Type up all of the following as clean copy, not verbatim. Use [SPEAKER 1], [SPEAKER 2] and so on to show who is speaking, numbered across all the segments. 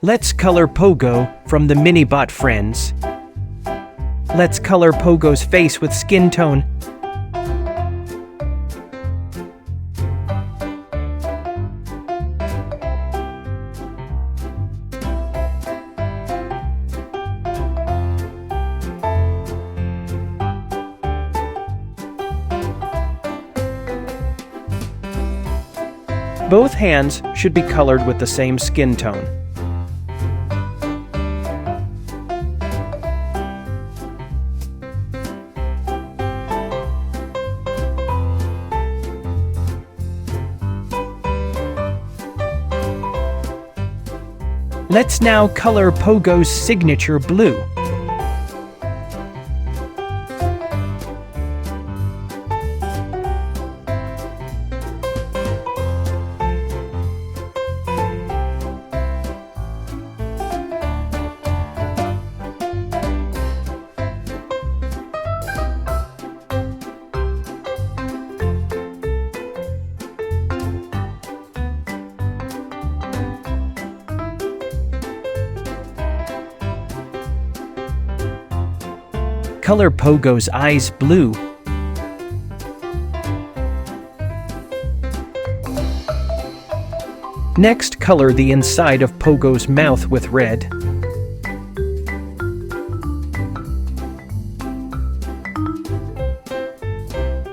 [SPEAKER 1] Let's color Pogo from the Minibot friends. Let's color Pogo's face with skin tone. Both hands should be colored with the same skin tone. Let's now color Pogo's signature blue. Color Pogo's eyes blue. Next, color the inside of Pogo's mouth with red.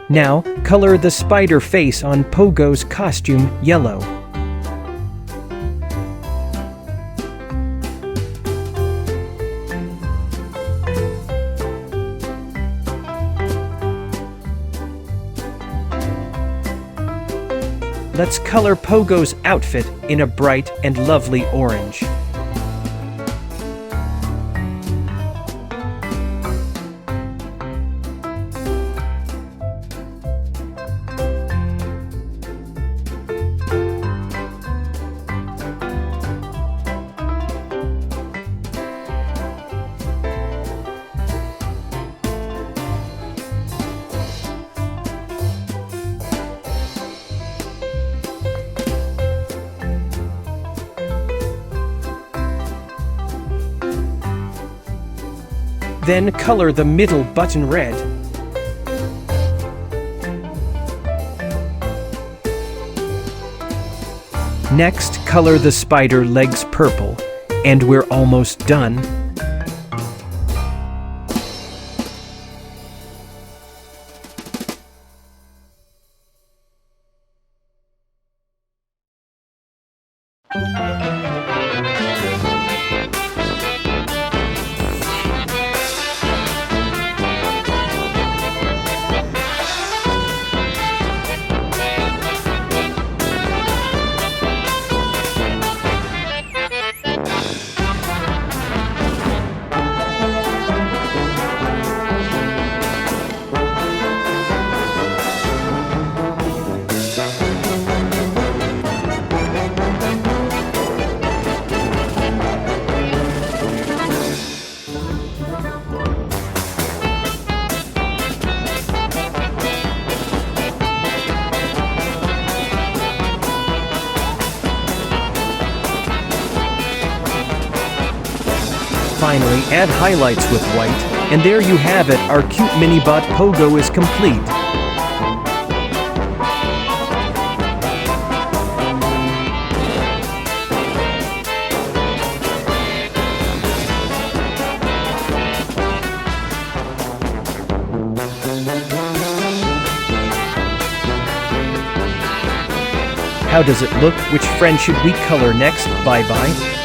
[SPEAKER 1] Now, color the spider face on Pogo's costume yellow. Let's color Pogo's outfit in a bright and lovely orange. Then color the middle button red. Next, color the spider legs purple, and we're almost done. Finally, add highlights with white, and there you have it, our cute Minibot Pogo is complete. How does it look? Which friend should we color next? Bye-bye.